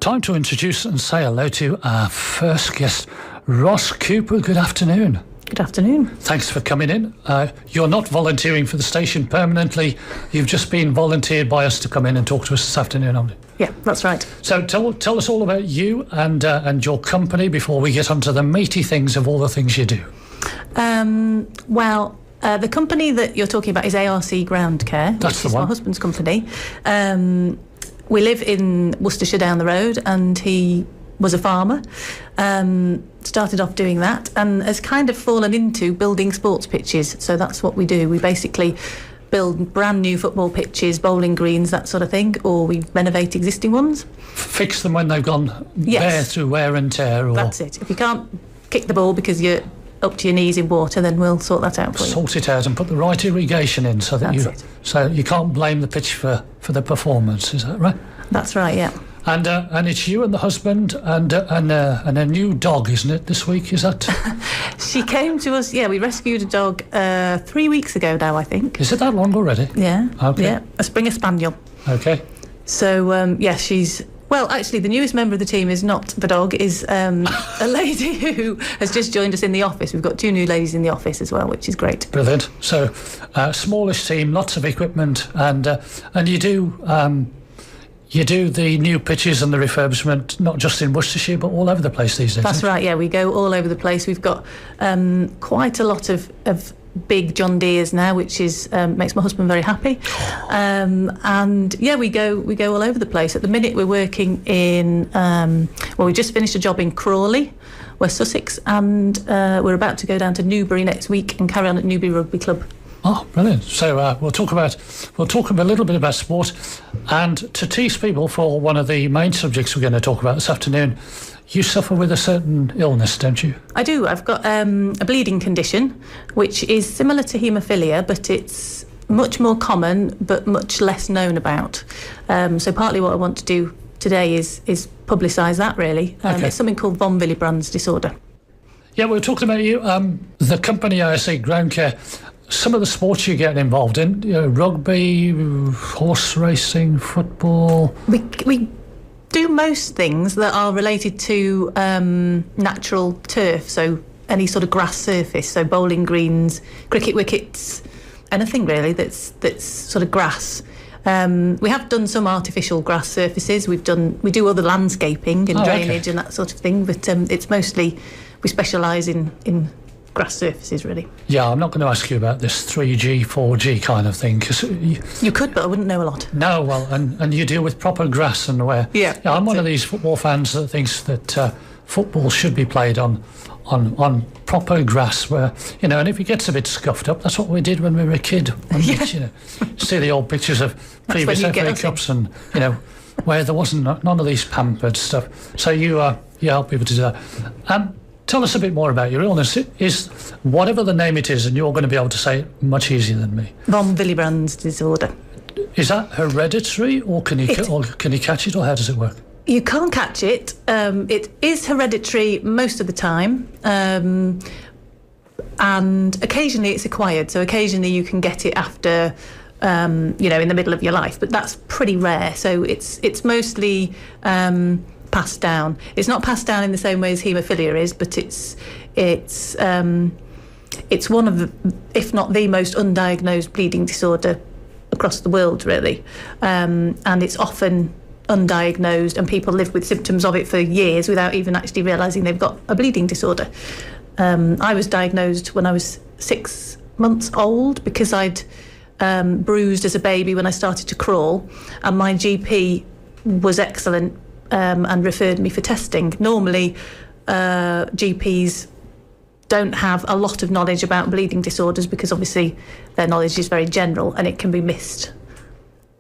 time to introduce and say hello to our first guest, Ros Cooper. Good afternoon. Good afternoon. Thanks for coming in. You're not volunteering for the station permanently. You've just been volunteered by us to come in and talk to us this afternoon, haven't you? Yeah, that's right. So tell us all about you and your company before we get onto the meaty things of all the things you do. The company that you're talking about is ARC Ground Care. That's the one. My husband's company. We live in Worcestershire down the road, and he was a farmer. Started off doing that and has kind of fallen into building sports pitches. So that's what we do. We basically build brand new football pitches, bowling greens, that sort of thing, or we renovate existing ones. Fix them when they've gone bare through wear and tear. Or... That's it. If you can't kick the ball because you're up to your knees in water, then we'll sort that out for you. Sort it out and put the right irrigation in so that so you can't blame the pitch for the performance. Is that right? That's right. Yeah. And it's you and the husband and a new dog, isn't it? This week, is that? She came to us. Yeah, we rescued a dog 3 weeks ago now, I think. Is it that long already? Yeah. Okay. Yeah, a Springer Spaniel. Okay. So she's. Well, actually, the newest member of the team is not the dog, is a lady who has just joined us in the office. We've got 2 new ladies in the office as well, which is great. Brilliant. So, smallish team, lots of equipment, and you do the new pitches and the refurbishment, not just in Worcestershire, but all over the place these days. That's right, yeah, we go all over the place. We've got quite a lot of big John Deeres now, which is makes my husband very happy. We go all over the place. At the minute we're working in we just finished a job in Crawley, West Sussex, and we're about to go down to Newbury next week and carry on at Newbury Rugby Club. Oh, brilliant. So we'll talk a little bit about sport, and to tease people for one of the main subjects we're going to talk about this afternoon. You suffer with a certain illness, don't you? I do. I've got a bleeding condition, which is similar to haemophilia, but it's much more common, but much less known about. So partly what I want to do today is publicise that, really. It's something called von Willebrand's disorder. Yeah, we were talking about you. The company ARC Ground Care, some of the sports you get involved in, rugby, horse racing, football. We do most things that are related to natural turf, so any sort of grass surface, so bowling greens, cricket wickets, anything really that's sort of grass. We have done some artificial grass surfaces. We do other landscaping and drainage and that sort of thing, but it's mostly we specialise in grass surfaces, really. Yeah, I'm not going to ask you about this 3G, 4G kind of thing, because you could, but I wouldn't know a lot. No, well, and you deal with proper grass and where. Yeah, I'm one of these football fans that thinks that football should be played on proper grass, where and if it gets a bit scuffed up, that's what we did when we were a kid. See the old pictures of previous FA Cups and where there wasn't none of these pampered stuff. So you help people to do that. Tell us a bit more about your illness. Is whatever the name it is, and you're going to be able to say it much easier than me. Von Willebrand's disorder. Is that hereditary, or can you catch it, or how does it work? You can't catch it. It is hereditary most of the time, and occasionally it's acquired. So occasionally you can get it after, in the middle of your life, but that's pretty rare. So it's mostly passed down. It's not passed down in the same way as haemophilia is, but it's one of the, if not the most undiagnosed bleeding disorder across the world, really, and it's often undiagnosed, and people live with symptoms of it for years without even actually realising they've got a bleeding disorder. I was diagnosed when I was 6 months old because I'd bruised as a baby when I started to crawl, and my GP was excellent and referred me for testing. Normally, GPs don't have a lot of knowledge about bleeding disorders because obviously their knowledge is very general and it can be missed.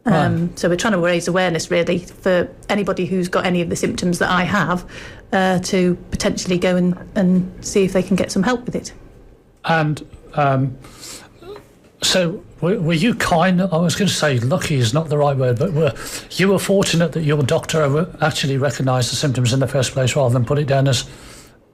So we're trying to raise awareness really for anybody who's got any of the symptoms that I have to potentially go and see if they can get some help with it. And so were you kind of, I was going to say lucky is not the right word, but you were fortunate that your doctor actually recognised the symptoms in the first place rather than put it down as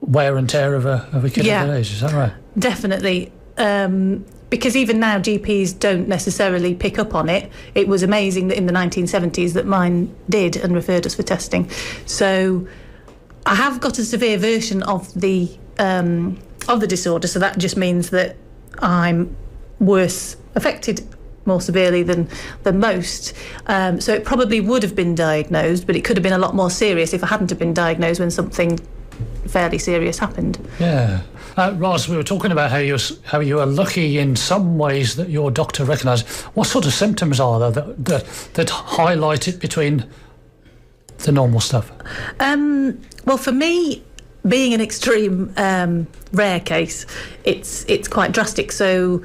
wear and tear of a kid of their age, is that right? Definitely. because even now GPs don't necessarily pick up on it. It was amazing that in the 1970s that mine did and referred us for testing. So I have got a severe version of the disorder, so that just means that I'm worse affected more severely than most. So it probably would have been diagnosed, but it could have been a lot more serious if I hadn't have been diagnosed when something fairly serious happened. Yeah. Ros, we were talking about how you are lucky in some ways that your doctor recognised. What sort of symptoms are there that highlight it between the normal stuff? Well, for me, being an extreme rare case, it's quite drastic. So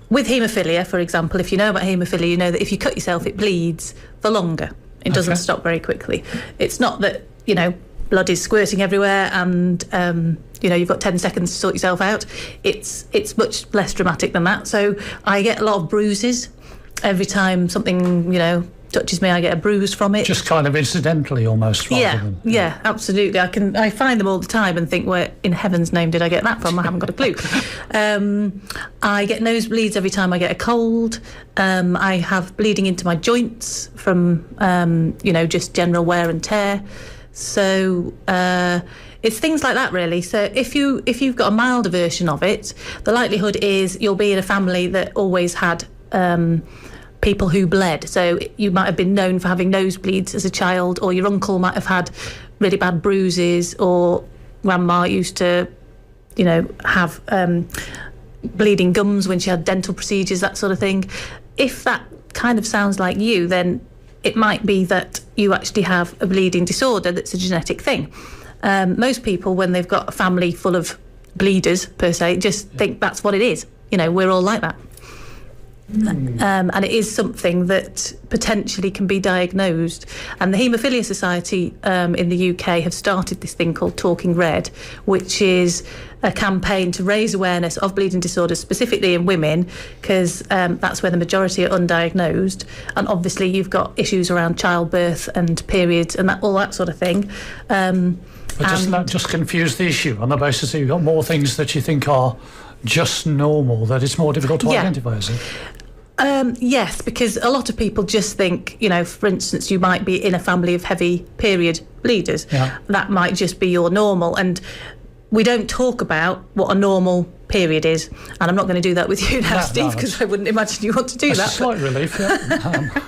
with haemophilia, for example, if you know about haemophilia, you know that if you cut yourself, it bleeds for longer. It doesn't stop very quickly. It's not that, blood is squirting everywhere and, you've got 10 seconds to sort yourself out. It's much less dramatic than that. So I get a lot of bruises. Every time something, touches me, I get a bruise from it. Just kind of incidentally almost. Yeah, absolutely. I find them all the time and think, where in heaven's name did I get that from? I haven't got a clue. I get nosebleeds every time I get a cold. I have bleeding into my joints from, just general wear and tear. So it's things like that, really. So if you've got a milder version of it, the likelihood is you'll be in a family that always had people who bled. So you might have been known for having nosebleeds as a child, or your uncle might have had really bad bruises, or grandma used to, have bleeding gums when she had dental procedures, that sort of thing. If that kind of sounds like you, then it might be that you actually have a bleeding disorder that's a genetic thing. Most people, when they've got a family full of bleeders, per se, just think that's what it is. We're all like that. And it is something that potentially can be diagnosed. And the Haemophilia Society in the UK have started this thing called Talking Red, which is a campaign to raise awareness of bleeding disorders, specifically in women, because that's where the majority are undiagnosed. And obviously you've got issues around childbirth and periods and all that sort of thing. But doesn't that just confuse the issue on the basis that you've got more things that you think are just normal, that it's more difficult to identify, is it? Yes, because a lot of people just think, for instance, you might be in a family of heavy period bleeders. Yeah. That might just be your normal. And we don't talk about what a normal period is. And I'm not going to do that with you now, Steve, because I wouldn't imagine you want to do that. It's a slight relief, yeah.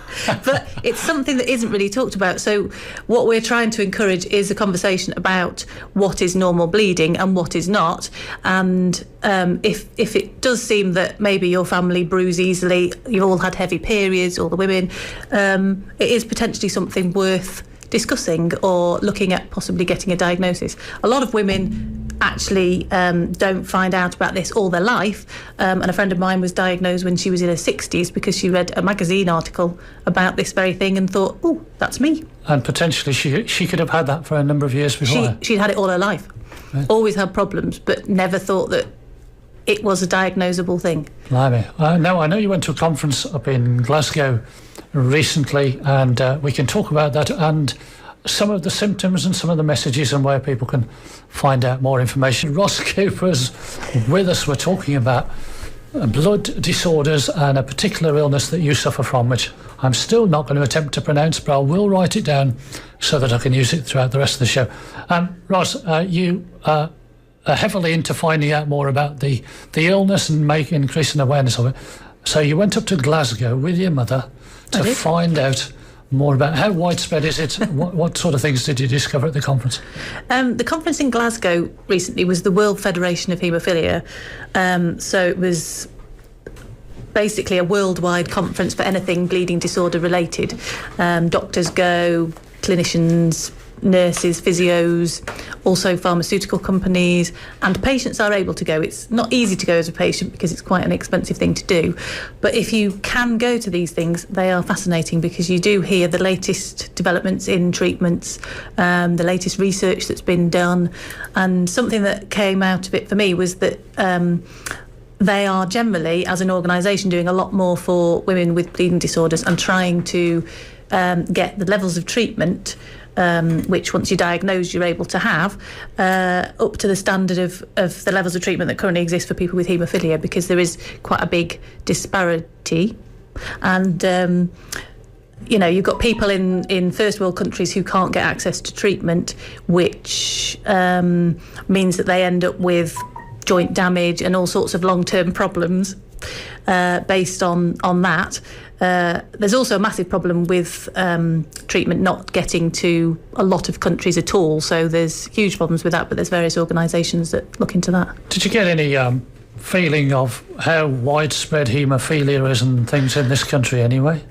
But it's something that isn't really talked about. So what we're trying to encourage is a conversation about what is normal bleeding and what is not. And if it does seem that maybe your family bruise easily, you've all had heavy periods, all the women, it is potentially something worth discussing or looking at possibly getting a diagnosis. A lot of women actually don't find out about this all their life, and a friend of mine was diagnosed when she was in her 60s because she read a magazine article about this very thing and thought, oh, that's me. And potentially she could have had that for a number of years before. She'd had it all her life. Right. Always had problems, but never thought that it was a diagnosable thing. Blimey. Now, I know you went to a conference up in Glasgow recently, and we can talk about that and some of the symptoms and some of the messages and where people can find out more information. Ros Cooper's with us. We're talking about blood disorders and a particular illness that you suffer from, which I'm still not going to attempt to pronounce, but I will write it down so that I can use it throughout the rest of the show. Ros, you are heavily into finding out more about the illness and increasing awareness of it. So you went up to Glasgow with your mother to find out more about how widespread is it. What sort of things did you discover at the conference? The conference in Glasgow recently was the World Federation of Haemophilia. So it was basically a worldwide conference for anything bleeding disorder related. Doctors go, clinicians, nurses, physios, also pharmaceutical companies, and patients are able to go. It's not easy to go as a patient because it's quite an expensive thing to do, but if you can go to these things, they are fascinating because you do hear the latest developments in treatments, the latest research that's been done, and something that came out of it for me was that they are generally, as an organisation, doing a lot more for women with bleeding disorders and trying to get the levels of treatment which once you're diagnosed you're able to have, up to the standard of the levels of treatment that currently exist for people with haemophilia, because there is quite a big disparity. And you've got people in first world countries who can't get access to treatment, which means that they end up with joint damage and all sorts of long-term problems based on that. There's also a massive problem with treatment not getting to a lot of countries at all, so there's huge problems with that, but there's various organisations that look into that. Did you get any feeling of how widespread haemophilia is and things in this country anyway?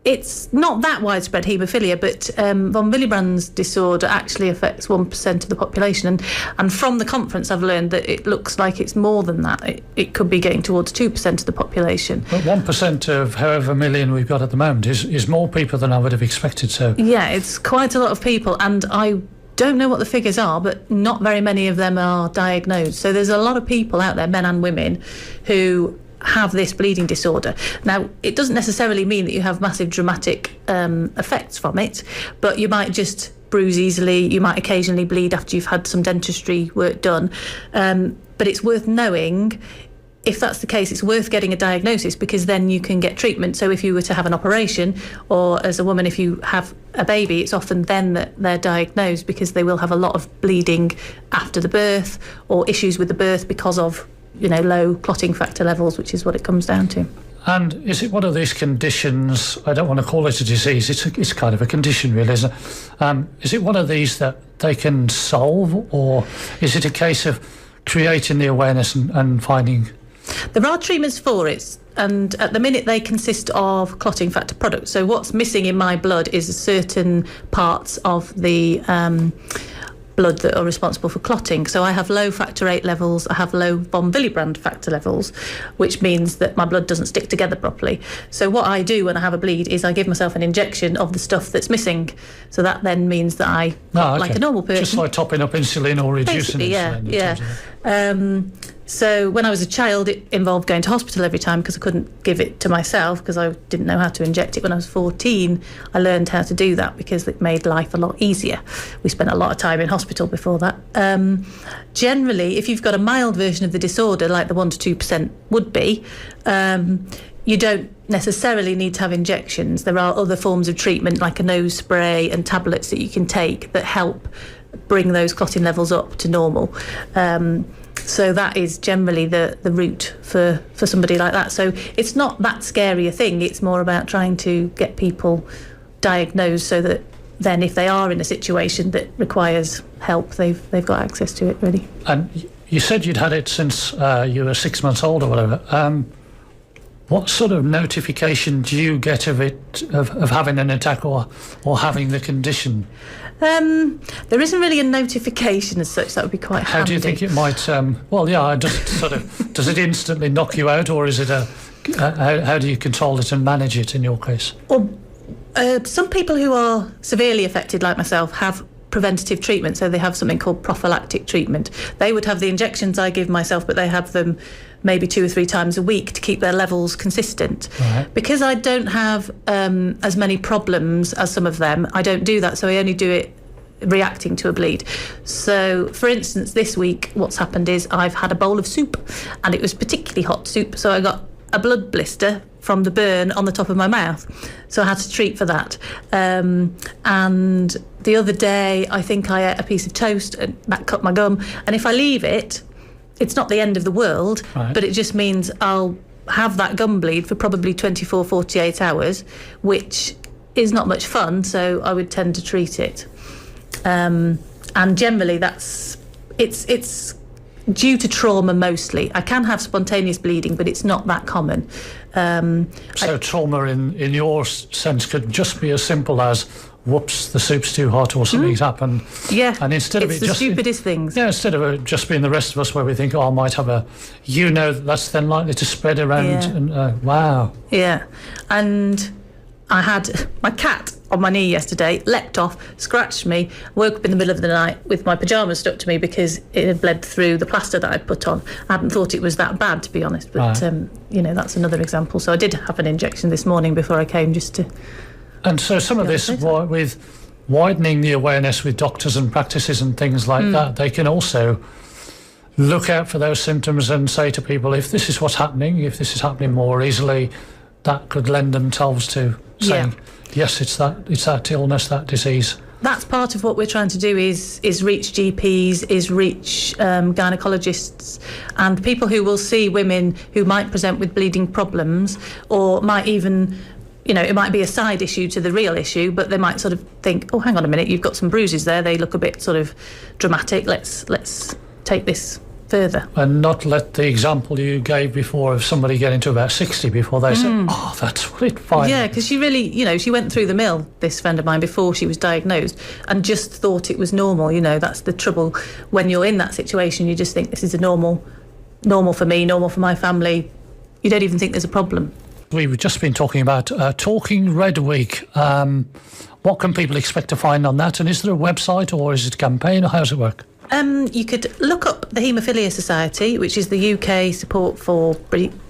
It's not that widespread haemophilia, but von Willebrand's disorder actually affects 1% of the population, and from the conference I've learned that it looks like it's more than that. It could be getting towards 2% of the population. But 1% of however million we've got at the moment is more people than I would have expected. So yeah, it's quite a lot of people, and I don't know what the figures are, but not very many of them are diagnosed. So there's a lot of people out there, men and women, who have this bleeding disorder. Now, it doesn't necessarily mean that you have massive dramatic effects from it, but you might just bruise easily, you might occasionally bleed after you've had some dentistry work done. But it's worth knowing, if that's the case, it's worth getting a diagnosis, because then you can get treatment. So if you were to have an operation, or as a woman, if you have a baby, it's often then that they're diagnosed, because they will have a lot of bleeding after the birth, or issues with the birth because of low clotting factor levels, which is what it comes down to. And is it one of these conditions, I don't want to call it a disease, it's kind of a condition really, isn't it? Is it one of these that they can solve, or is it a case of creating the awareness and finding... There are treatments for it, and at the minute they consist of clotting factor products. So what's missing in my blood is certain parts of the blood that are responsible for clotting. So I have low factor VIII levels, I have low von Willebrand factor levels, which means that my blood doesn't stick together properly. So what I do when I have a bleed is I give myself an injection of the stuff that's missing. So that then means that I, like a normal person... Just like topping up insulin or reducing insulin. Yeah. So when I was a child, it involved going to hospital every time, because I couldn't give it to myself because I didn't know how to inject it. When I was 14, I learned how to do that because it made life a lot easier. We spent a lot of time in hospital before that. Generally, if you've got a mild version of the disorder, like the 1 to 2% would be, you don't necessarily need to have injections. There are other forms of treatment, like a nose spray and tablets that you can take that help bring those clotting levels up to normal. So that is generally the route for somebody like that. So it's not that scary a thing. It's more about trying to get people diagnosed, so that then if they are in a situation that requires help, they've got access to it, really. And you said you'd had it since you were 6 months old or whatever. What sort of notification do you get of it, of having an attack or having the condition? There isn't really a notification as such. That would be quite handy. How do you think it might... just sort of... Does it instantly knock you out, or is it how do you control it and manage it in your case? Well, some people who are severely affected, like myself, have preventative treatment. So they have something called prophylactic treatment. They would have the injections I give myself, but they have them maybe 2 or 3 times a week to keep their levels consistent. Right. Because I don't have as many problems as some of them, I don't do that. So I only do it reacting to a bleed. So, for instance, this week what's happened is I've had a bowl of soup, and it was particularly hot soup, so I got a blood blister from the burn on the top of my mouth. So I had to treat for that. And the other day, I think I ate a piece of toast, and that cut my gum. And if I leave it, it's not the end of the world, right, but it just means I'll have that gum bleed for probably 24, 48 hours, which is not much fun, so I would tend to treat it. And generally it's due to trauma mostly. I can have spontaneous bleeding, but it's not that common. So trauma in your sense could just be as simple as, whoops, the soup's too hot, or something's happened. Yeah, and instead of it's the stupidest things. Yeah, instead of it just being the rest of us where we think, I might have that's then likely to spread around. Yeah. And wow. Yeah, and I had my cat on my knee yesterday, leapt off, scratched me, woke up in the middle of the night with my pyjamas stuck to me because it had bled through the plaster that I'd put on. I hadn't thought it was that bad, to be honest, but right. That's another example. So I did have an injection this morning before I came, just to And so some of this, with widening the awareness with doctors and practices and things like that, they can also look out for those symptoms and say to people, if this is what's happening, if this is happening more easily, that could lend themselves to saying, yes, it's that illness, that disease. That's part of what we're trying to do is reach GPs, is reach gynecologists and people who will see women who might present with bleeding problems, or might even, it might be a side issue to the real issue, but they might sort of think, oh, hang on a minute, you've got some bruises there, they look a bit sort of dramatic, let's take this further. And not let the example you gave before of somebody getting to about 60 before they said, oh, that's what it finally... Yeah, because she really, she went through the mill, this friend of mine, before she was diagnosed, and just thought it was normal. That's the trouble. When you're in that situation, you just think this is a normal for me, normal for my family. You don't even think there's a problem. We've just been talking about Talking Red Week. What can people expect to find on that? And is there a website, or is it a campaign, or how does it work? You could look up the Haemophilia Society, which is the UK support for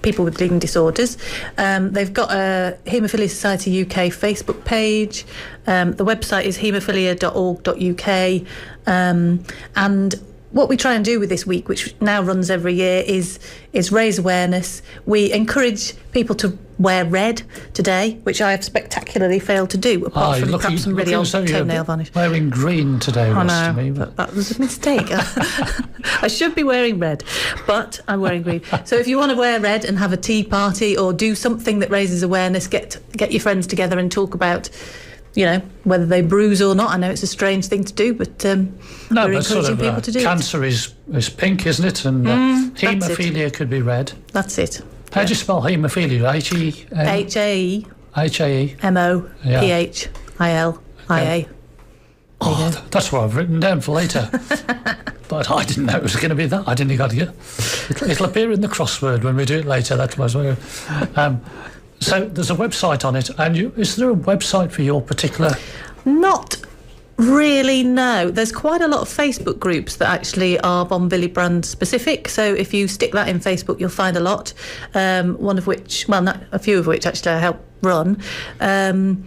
people with bleeding disorders. They've got a Haemophilia Society UK Facebook page. The website is haemophilia.org.uk. And what we try and do with this week, which now runs every year, is raise awareness. We encourage people to wear red today, which I have spectacularly failed to do, apart from perhaps some really old toenail varnish. Wearing green today, Ros, to me. But that was a mistake. I should be wearing red, but I'm wearing green. So if you want to wear red and have a tea party or do something that raises awareness, get your friends together and talk about, whether they bruise or not. I know it's a strange thing to do, but we're encouraging people to do cancer it. is pink, isn't it? And haemophilia could be red. That's it. How do you spell haemophilia? H-A-E. H-A-E. M-O-P-H-I-L-I-A. Oh, that's what I've written down for later. But I didn't know it was going to be that. I didn't think I'd get it. It'll appear in the crossword when we do it later. That was so there's a website on it, and is there a website for your particular? Not really, no. There's quite a lot of Facebook groups that actually are von Willebrand specific. So if you stick that in Facebook, you'll find a lot. One of which, a few of which actually I help run. And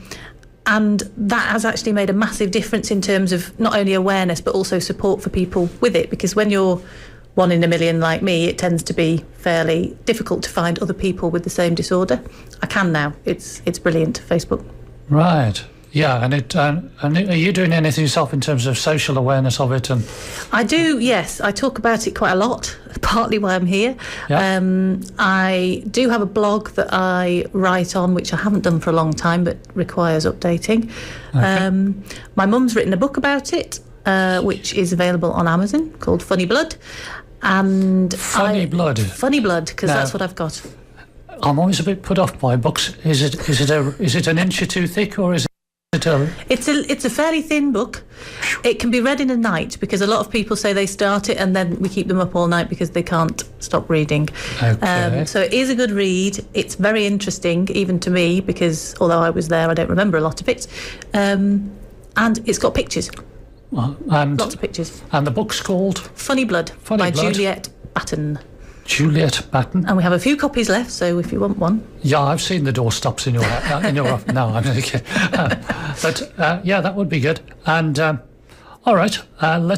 that has actually made a massive difference in terms of not only awareness but also support for people with it, because when you're 1 in a million like me, it tends to be fairly difficult to find other people with the same disorder. I can now. It's brilliant, Facebook. Right. Yeah, and are you doing anything yourself in terms of social awareness of it? And I do, yes. I talk about it quite a lot, partly why I'm here. Yeah. I do have a blog that I write on, which I haven't done for a long time, but requires updating. Okay. My mum's written a book about it, which is available on Amazon, called Funny Blood. And Funny Blood, because that's what I've got. I'm always a bit put off by books. Is it an inch or two thick, or is it? It's a fairly thin book. It can be read in a night, because a lot of people say they start it and then we keep them up all night because they can't stop reading. Okay. So it is a good read. It's very interesting, even to me, because although I was there, I don't remember a lot of it. And it's got pictures. And lots of pictures. And the book's called Funny Blood by Juliet Batten. Juliet Batten. And we have a few copies left, so if you want one. Yeah, I've seen the doorstops in your office. No, I'm not kidding. But that would be good. And all right,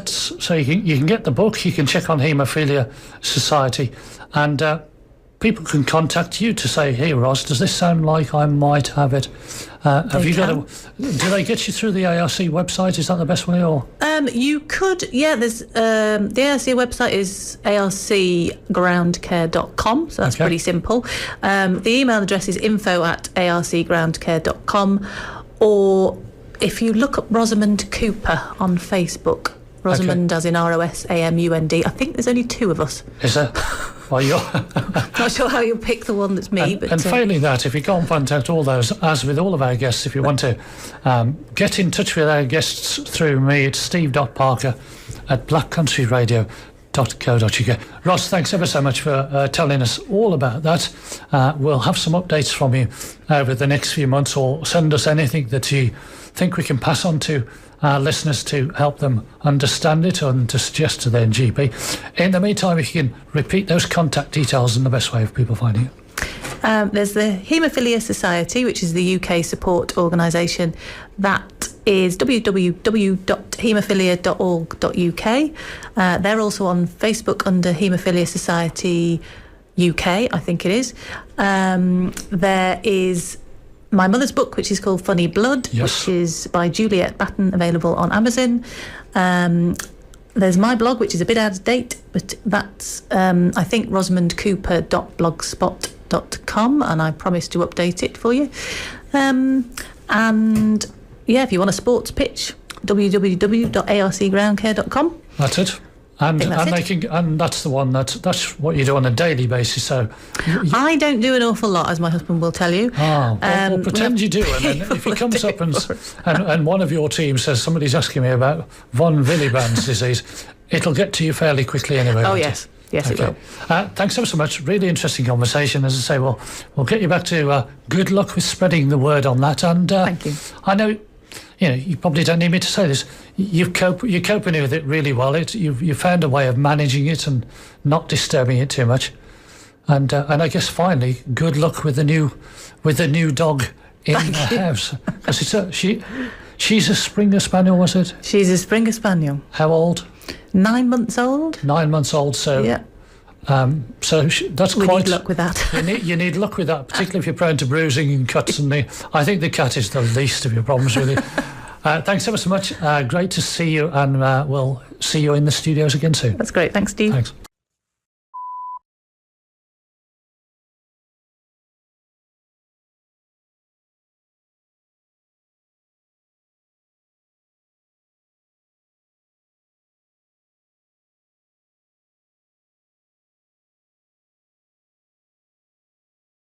so you can get the book. You can check on Haemophilia Society, and people can contact you to say, "Hey, Ros, does this sound like I might have it?" Have you got do they get you through the ARC website? Is that the best way, or? You could, there's the ARC website is arcgroundcare.com, so that's pretty simple. The email address is info@arcgroundcare.com, or if you look up Rosamund Cooper on Facebook, Rosamund as in ROSAMUND, I think there's only 2 of us. Is there? Well, you're not sure how you'll pick the one that's me. And failing that, if you can't contact all those, as with all of our guests, if you want to get in touch with our guests through me, it's steve.parker@blackcountryradio.co.uk. Ros, thanks ever so much for telling us all about that. We'll have some updates from you over the next few months, or send us anything that you think we can pass on to our listeners to help them understand it and to suggest to their GP. In the meantime, if you can repeat those contact details and the best way of people finding it. There's the Hemophilia Society, which is the UK support organisation. That is www.haemophilia.org.uk. They're also on Facebook under Haemophilia Society UK, I think it is. There is my mother's book, which is called Funny Blood, which is by Juliet Batten, available on Amazon. There's my blog, which is a bit out of date, but that's, I think, rosamondcooper.blogspot.com, and I promise to update it for you. And, yeah, if you want a sports pitch, www.arcgroundcare.com. That's it. And that's the one that's what you do on a daily basis. So I don't do an awful lot, as my husband will tell you. Well, pretend you do, and then if he comes up and one of your team says somebody's asking me about von Willebrand's disease, it'll get to you fairly quickly anyway. Oh yes, it will. Thanks ever so much. Really interesting conversation. As I say, we'll get you back to good luck with spreading the word on that. And thank you. I know. You probably don't need me to say this. You're coping with it really well. You've found a way of managing it and not disturbing it too much. And I guess finally, good luck with the new dog in the house. Because she's a Springer Spaniel, was it? She's a Springer Spaniel. How old? 9 months old. 9 months old. So yeah. That's we quite. Need luck with that. you need luck with that, particularly if you're prone to bruising and cuts. And I think the cat is the least of your problems, really. Thanks ever so much. Great to see you, and we'll see you in the studios again soon. That's great. Thanks, Steve. Thanks.